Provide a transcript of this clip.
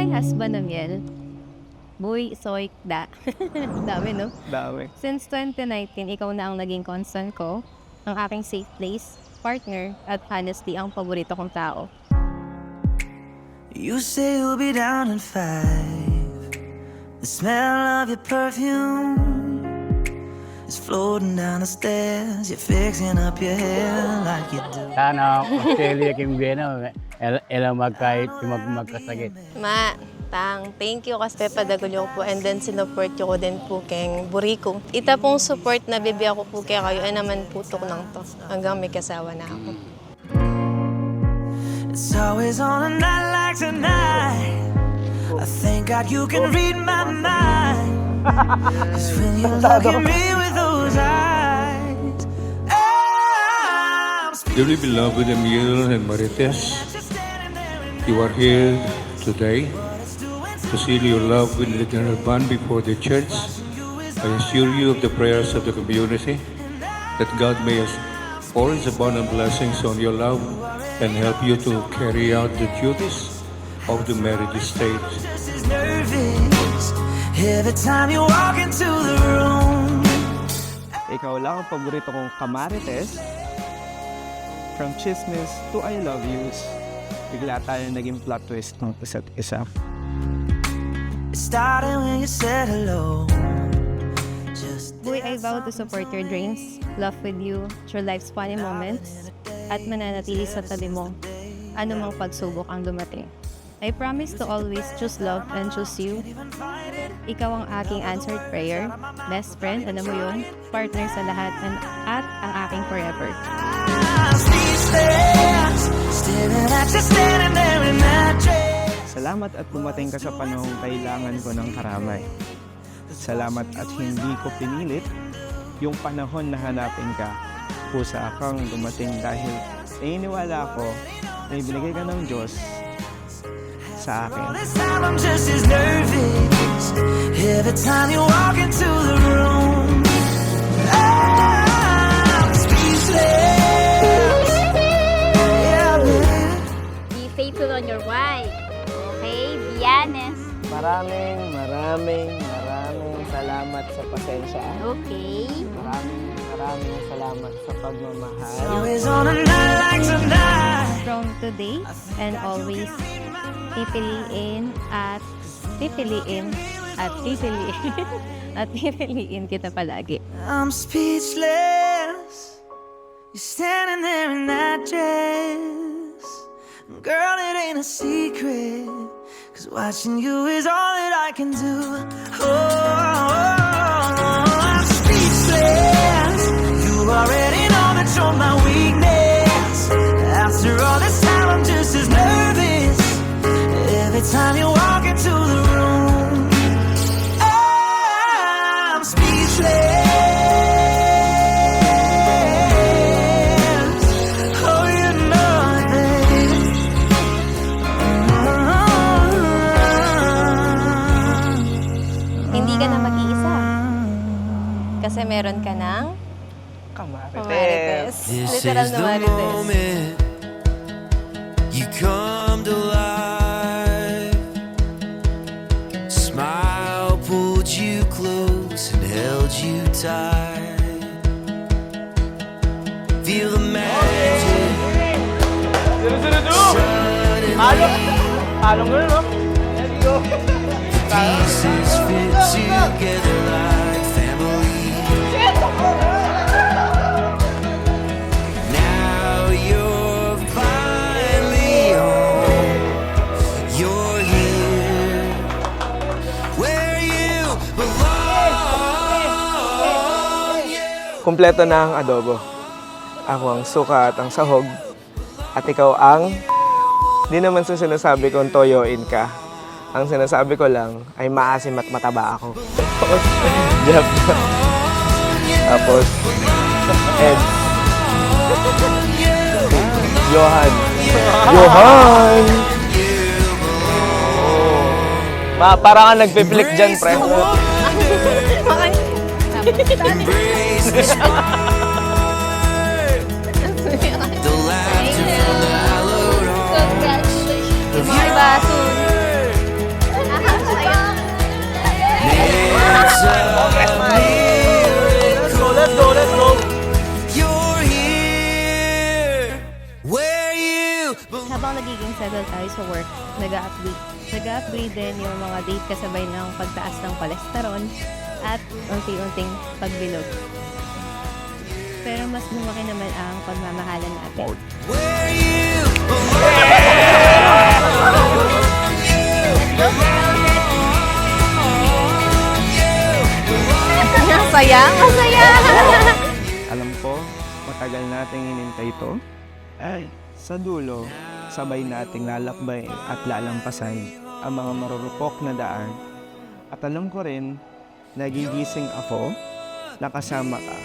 husband na miel. Boy, soy, da. Dami, no? Dami. Since 2019, ikaw na ang naging constant ko, ang aking safe place, partner, at honestly, ang paborito kong tao. You say you'll be down in 5. The smell of your perfume is floating down the stairs. You're fixing up your hair like you do. Sana Australia kim gena ela magkahit magkasakit. Ma, thank you kasi padagol po and then sinupport ko din po keng Buriko. Ita pong support na bibigyan ko po kaya kayo ay naman putok lang to hanggang may kasawa na ako. It's always on a night like tonight. I thank God you can read my mind. 'Cause when you look at me with those eyes, I'm Dearly beloved Emil and Marites, you are here today to seal your love with the eternal bond before the church. I assure you of the prayers of the community that God may pour His abundant blessings on your love and help you to carry out the duties of the marriage estate. just as nervous every time you walk into the room. Ikaw lang ang paborito kong kamarites. From chismis to I love yous, bigla tayo naging plot twist ng isa't isa. It started when you said hello. Just Boy, I vow to support your dreams, love with you through life's funny moments, at mananatili sa tabi mo, anumang pagsubok ang dumating. I promise to always choose love and choose you. Ikaw ang aking answered prayer, best friend, alam mo yun, partner sa lahat, at ang aking forever. I'm speechless, staring at you standing there in that dress. Salamat at dumating ka sa panahong kailangan ko ng karamay. Salamat at hindi ko pinilit yung panahon na hanapin ka. Pusa kang dumating dahil iniwala ko na ibinigay ka ng Diyos sa akin. This time I'm just as nervous every time you walk into the room. I'm speechless. Yeah, baby. Be faithful on your wife. Okay? Be honest. Maraming salamat sa pasensya. Okay? Maraming salamat sa pagmamahal. Always on a night like tonight. From today and always, pipiliin at pipiliin at pipiliin kita palagi. I'm speechless. You're standing there in that dress. Girl, it ain't a secret. 'Cause watching you is all that I can do. I'm speechless. You already know that you're my weakness. After all this time, I'm just as nervous every time you walk into the room. I'm speechless. Oh, you know it, baby. Hindi ka na mag-iisa. Kasi meron ka ng Marites. Literal na Marites. You come to life. Smile pulled you close and held you tight. Feel the magic. Pieces fit together like family. Now you're finally home. You're here where you belong. Kumpleto na ang adobo. Ako ang suka at ang sahog. At ikaw ang... Di naman sa sinasabi kong toyoin ka. Ang sinasabi ko lang ay maasim at mataba ako. Jeff. Tapos, Ed. Johan. Johan! Parang ka nagpiplik dyan, pre. Embrace the spotlight. The laughter from the hallowed halls of your heart. nagtagal tayo sa work, nag-upgrade. Nag-upgrade din yung mga date kasabay ng pagtaas ng cholesterol at unti-unting pagbilog. Pero mas lumaki naman ang pagmamahalan natin. Where you Masaya, masaya! Alam ko, matagal nating hinintay ito. Ay, sa dulo, sabay nating lalakbay at lalampasan ang mga marurupok na daan. At alam ko rin, nagigising ako, nakasama ka.